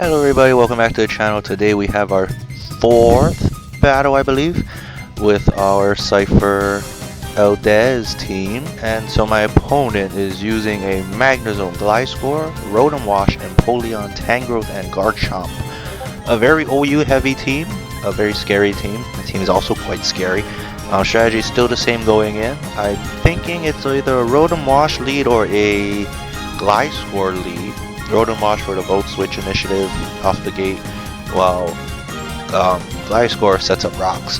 Hello everybody, welcome back to the channel. Today we have our fourth battle, I believe, with our Cypher Eldez team. And so my opponent is using a Magnezone, Gliscor, Rotom Wash, Empoleon, Tangrowth, and Garchomp. A very OU heavy team, a very scary team. The team is also quite scary. Strategy is still the same going in. I'm thinking it's either a Rotom Wash lead or a Gliscor lead. Rotom Wash for the Volt Switch initiative off the gate, while Gliscor sets up rocks.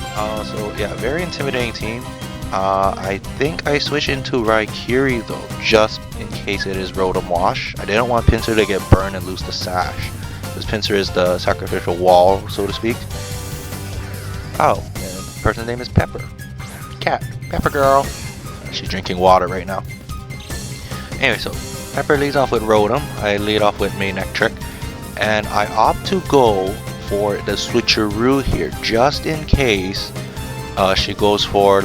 So yeah, very intimidating team. I think I switch into Raikiri though, just in case it is Rotom Wash. I didn't want Pinsir to get burned and lose the sash, because Pinsir is the sacrificial wall, so to speak. Oh, and the person's name is Pepper. Cat. Pepper girl. She's drinking water right now. Anyway, so Pepper leads off with Rotom, I lead off with Manectric, and I opt to go for the switcheroo here, just in case she goes for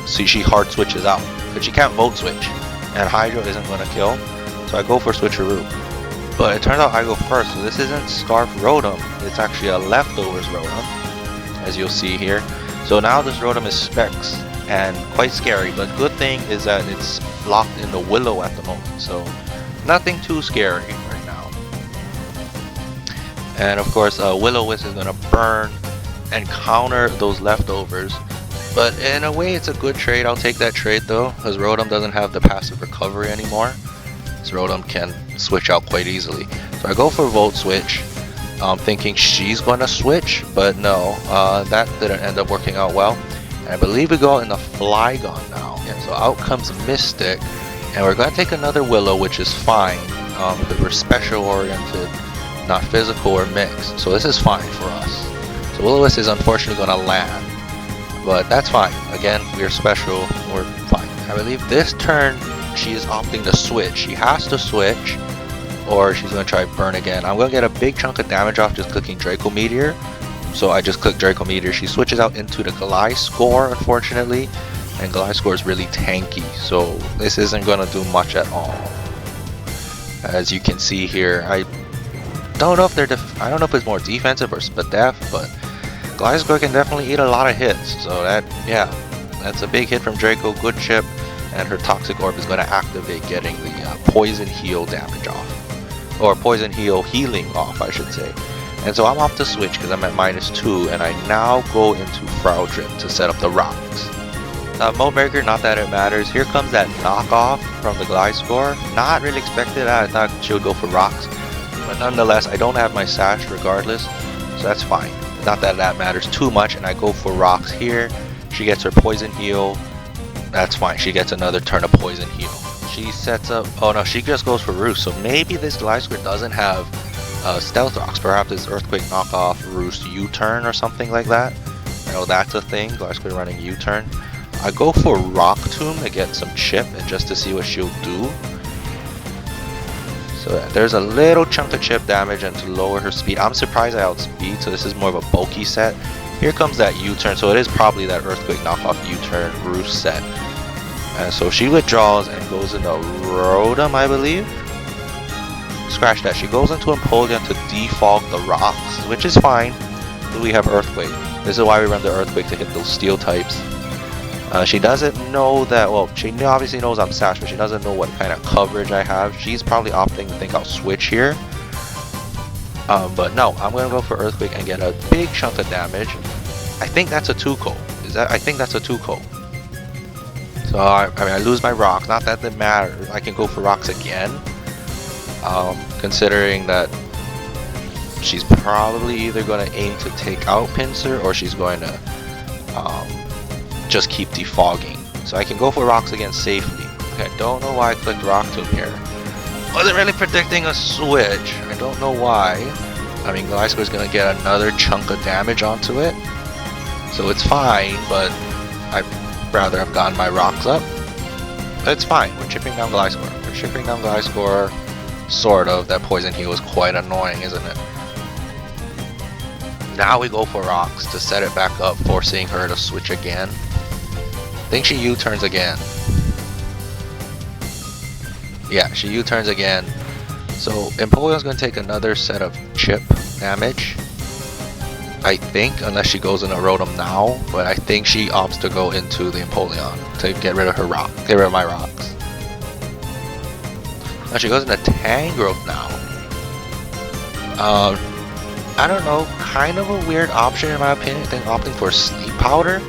she hard switches out, because she can't Volt Switch, and Hydro isn't going to kill, so I go for switcheroo. But it turns out I go first, so this isn't Scarf Rotom, it's actually a Leftovers Rotom, as you'll see here. So now this Rotom is Specs, and quite scary, but good thing is that it's locked in the Willow at the moment, so nothing too scary right now. And of course Will-O-Wisp is going to burn and counter those Leftovers, but in a way it's a good trade. I'll take that trade though, because Rotom doesn't have the passive recovery anymore, so Rotom can switch out quite easily. So I go for Volt Switch, thinking she's going to switch, but no, that didn't end up working out well. I believe we go out in the Flygon now. Yeah, so out comes Mystic, and we're going to take another Willow, which is fine, because we're special oriented, not physical or mixed. So this is fine for us. So Will-O-Wisp is unfortunately going to land, but that's fine. Again, we're special, we're fine. I believe this turn she is opting to switch. She has to switch, or she's going to try burn again. I'm going to get a big chunk of damage off just clicking Draco Meteor. So I just click Draco Meteor. She switches out into the Gliscor, unfortunately, and Gliscor is really tanky, so this isn't going to do much at all. As you can see here, I don't know if I don't know if it's more defensive or def, but Gliscor can definitely eat a lot of hits. So that's a big hit from Draco. Good chip, and her Toxic Orb is going to activate, getting the Poison Heal damage off, or Poison Heal healing off, I should say. And so I'm off to switch because I'm at -2, and I now go into Frowdrip to set up the rocks. Mode Breaker, not that it matters. Here comes that knockoff from the Gliscor. Not really expected. I thought she would go for rocks, but nonetheless, I don't have my sash regardless, so that's fine. Not that that matters too much, and I go for rocks here. She gets her Poison Heal. That's fine. She gets another turn of Poison Heal. She sets up. Oh no, she just goes for Roost. So maybe this Gliscor doesn't have Stealth Rocks. Perhaps it's Earthquake knockoff Roost U-turn or something like that. I know that's a thing. Gliscor running U-turn. I go for Rock Tomb to get some chip and just to see what she'll do. So there's a little chunk of chip damage and to lower her speed. I'm surprised I outspeed, so this is more of a bulky set. Here comes that U-turn, so it is probably that Earthquake knockoff U-turn Roost set. And so she withdraws and goes into Rotom, I believe. Scratch that. She goes into Empoleon to defog the rocks, which is fine. We have Earthquake. This is why we run the Earthquake, to hit those steel types. She doesn't know that, well, she obviously knows I'm Sash, but she doesn't know what kind of coverage I have. She's probably opting to think I'll switch here. But no, I'm going to go for Earthquake and get a big chunk of damage. I think that's a 2-ko. I think that's a 2-ko. So, I mean, I lose my rocks. Not that it matters. I can go for rocks again. Considering that she's probably either going to aim to take out Pinsir, or she's going to just keep defogging. So I can go for rocks again safely. Okay, I don't know why I clicked Rock Tomb here. Wasn't really predicting a switch. I don't know why. I mean, Gliscor is going to get another chunk of damage onto it, so it's fine, but I'd rather have gotten my rocks up. It's fine. We're chipping down Gliscor. We're chipping down Gliscor. Sort of. That Poison Heal is quite annoying, isn't it? Now we go for rocks to set it back up, forcing her to switch again. I think she U-turns again. Yeah, she U-turns again. So Empoleon's going to take another set of chip damage, I think, unless she goes in a Rotom now, but I think she opts to go into the Empoleon to get rid of her rock, get rid of my rocks. Now she goes into Tangrowth now. I don't know, kind of a weird option in my opinion. I think opting for Sleep Powder.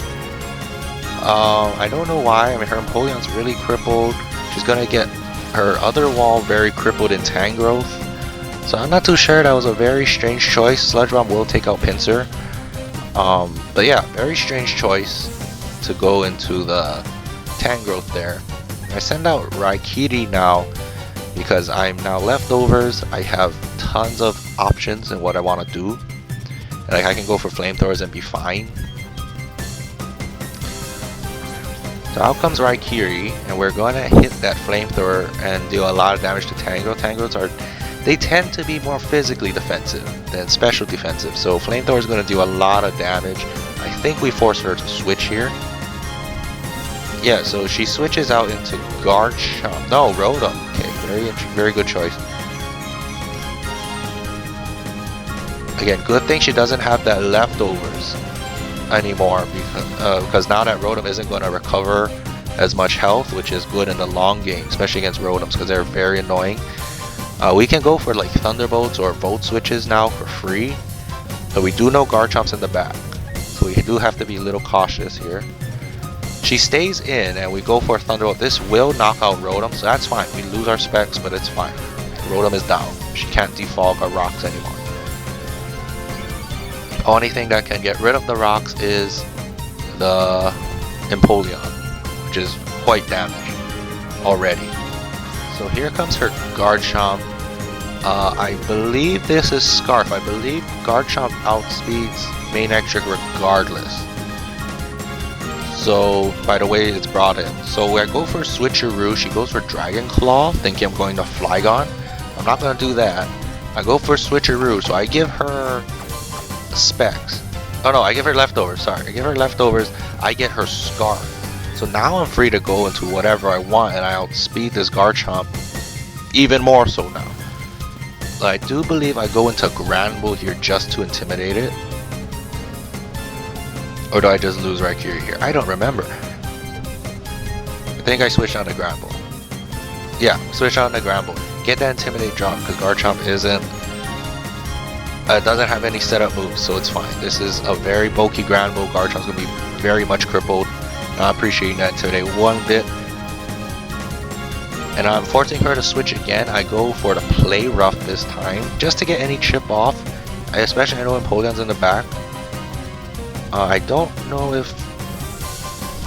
I don't know why. I mean, her Empoleon's really crippled. She's gonna get her other wall very crippled in Tangrowth. So I'm not too sure. That was a very strange choice. Sludge Bomb will take out Pinsir. But yeah, very strange choice to go into the Tangrowth there. I send out Raikiri now because I'm now leftovers. I have tons of options in what I want to do. Like, I can go for Flamethrowers and be fine. So out comes Raikiri, and we're going to hit that Flamethrower and deal a lot of damage to Tangrowth. Tangrowths they tend to be more physically defensive than special defensive, so Flamethrower is going to do a lot of damage. I think we force her to switch here. Yeah, so she switches out into Garchomp. No, Rotom. Okay, very good choice. Again, good thing she doesn't have that leftovers anymore, because now that Rotom isn't going to recover as much health, which is good in the long game, especially against Rotoms because they're very annoying. We can go for like Thunderbolts or Volt Switches now for free, but we do know Garchomp's in the back, so we do have to be a little cautious here. She stays in and we go for a Thunderbolt. This will knock out Rotom, so that's fine. We lose our specs, but it's fine. Rotom is down. She can't defog our rocks anymore. The only thing that can get rid of the rocks is the Empoleon, which is quite damaged already. So here comes her Garchomp. I believe this is Scarf. I believe Garchomp outspeeds main Electric regardless. So, by the way it's brought in. So I go for Switcheroo, she goes for Dragon Claw, thinking I'm going to Flygon. I'm not going to do that. I go for Switcheroo, so I give her specs. Oh no, I give her leftovers, sorry. I give her leftovers, I get her Scarf. So now I'm free to go into whatever I want, and I outspeed this Garchomp even more so now. I do believe I go into Granbull here just to intimidate it. Or do I just lose Raikiri here? I don't remember. I think I switched on to Granbull. Yeah, switch on to Granbull. Get that Intimidate drop because Garchomp doesn't have any setup moves, so it's fine. This is a very bulky Granbull. Garchomp's going to be very much crippled. Not appreciating that Intimidate one bit. And I'm forcing her to switch again. I go for the Play Rough this time just to get any chip off. Especially I know Empoleon's in the back. I don't know if...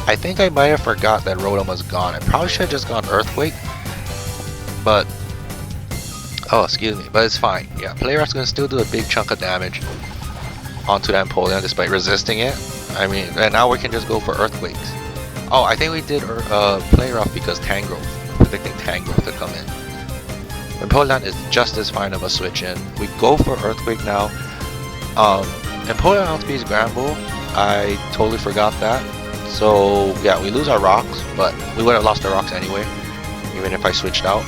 I think I might have forgot that Rotom was gone. I probably should have just gone Earthquake. But... oh, excuse me. But it's fine. Yeah, Play Rough's going to still do a big chunk of damage onto that Empoleon despite resisting it. I mean, and now we can just go for Earthquakes. Oh, I think we did Play Rough because Tangrowth. Predicting Tangrowth to come in. Empoleon is just as fine of a switch in. We go for Earthquake now. Empoleon outspeeds Granbull. I totally forgot that. So yeah, we lose our rocks, but we would have lost our rocks anyway, even if I switched out.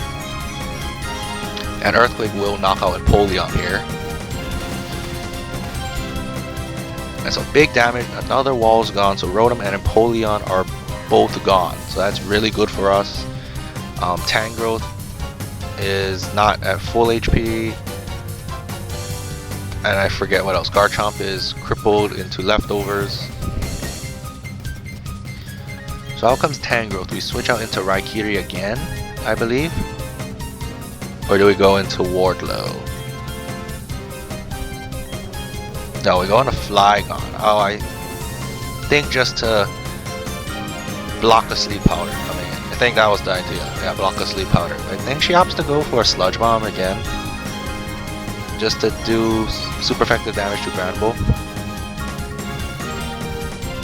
And Earthquake will knock out Empoleon here. And so big damage, another wall's gone, so Rotom and Empoleon are both gone. So that's really good for us. Tangrowth is not at full HP. And I forget what else. Garchomp is crippled into leftovers. So out comes Tangrowth. We switch out into Raikiri again, I believe. Or do we go into Wardlow? No, we go into Flygon. Oh, I think just to block the Sleep Powder coming in. I think that was the idea. Yeah, block the Sleep Powder. I think she opts to go for a Sludge Bomb again, just to do super effective damage to Granbull.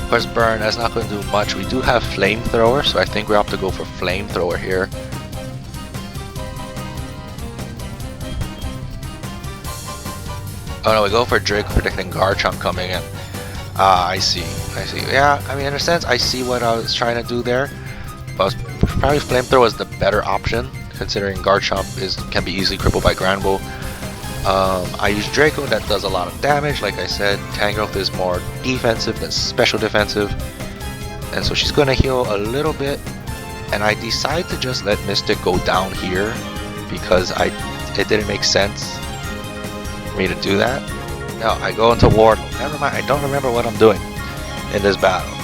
Of course, Burn, that's not going to do much. We do have Flamethrower, so I think we opt to go for Flamethrower here. Oh no, we go for Drake, predicting Garchomp coming in. I see. Yeah, I mean, in a sense, I see what I was trying to do there. But probably Flamethrower is the better option. considering Garchomp can be easily crippled by Granbull. I use Draco, that does a lot of damage. Like I said, Tangrowth is more defensive than special defensive, and so she's gonna heal a little bit. And I decide to just let Mystic go down here because it didn't make sense for me to do that. Now I go into Wardlow. Never mind, I don't remember what I'm doing in this battle.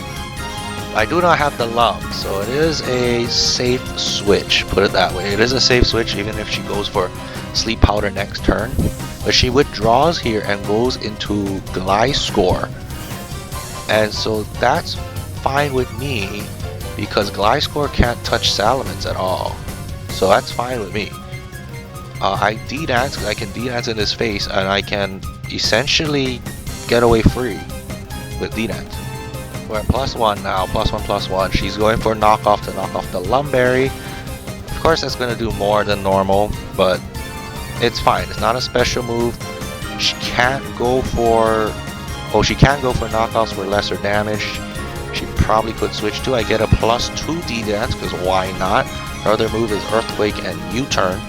I do not have the lump, so it is a safe switch, put it that way. It is a safe switch even if she goes for Sleep Powder next turn. But she withdraws here and goes into Gliscor. And so that's fine with me because Gliscor can't touch Salamence at all. So that's fine with me. I D-Dance because I can D-Dance in his face and I can essentially get away free with D-Dance. We're at +1 now, +1/+1. She's going for knockoff to knock off the Lumberry. Of course that's going to do more than normal, but it's fine. It's not a special move. She can't go for... Oh, she can go for knockoffs for lesser damage. She probably could switch to. I get a +2 D-Dance, because why not? Her other move is Earthquake and U-Turn.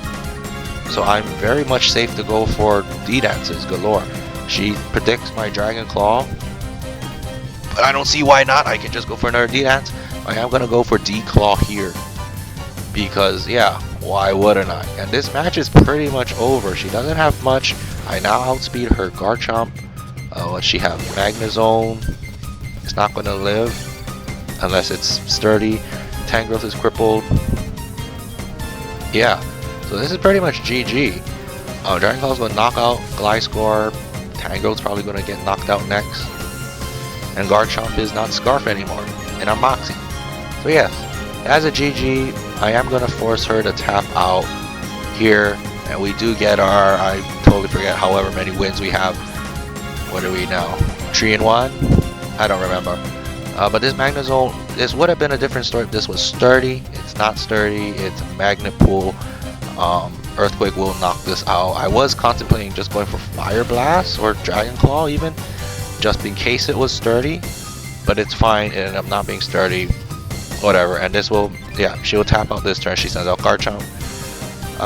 So I'm very much safe to go for D-Dances galore. She predicts my Dragon Claw. But I don't see why not. I can just go for another D-Dance. I am going to go for D-Claw here. Because, yeah, why wouldn't I? And this match is pretty much over. She doesn't have much. I now outspeed her Garchomp. What she have? Magnezone. It's not going to live. Unless it's sturdy. Tangrowth is crippled. Yeah. So this is pretty much GG. Dragon Claw's going to knock out Gliscor. Tangrowth's probably going to get knocked out next. And Garchomp is not Scarf anymore in unboxing. So yes, as a GG, I am going to force her to tap out here. And we do get our, I totally forget however many wins we have. What are we now? 3-1? I don't remember. But this Magnezone, this would have been a different story if this was sturdy. It's not sturdy, it's Magnet Pool. Earthquake will knock this out. I was contemplating just going for Fire Blast or Dragon Claw even, just in case it was sturdy, but it's fine. It ended up not being sturdy, whatever. And this will, yeah, she will tap out this turn. She sends out Garchomp.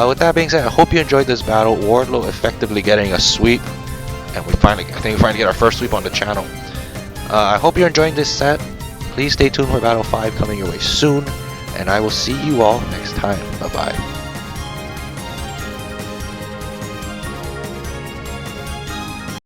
With that being said, I hope you enjoyed this battle. Wardlow effectively getting a sweep, and I think we finally get our first sweep on the channel. I hope you're enjoying this set. Please stay tuned for Battle 5 coming your way soon, and I will see you all next time. Bye bye.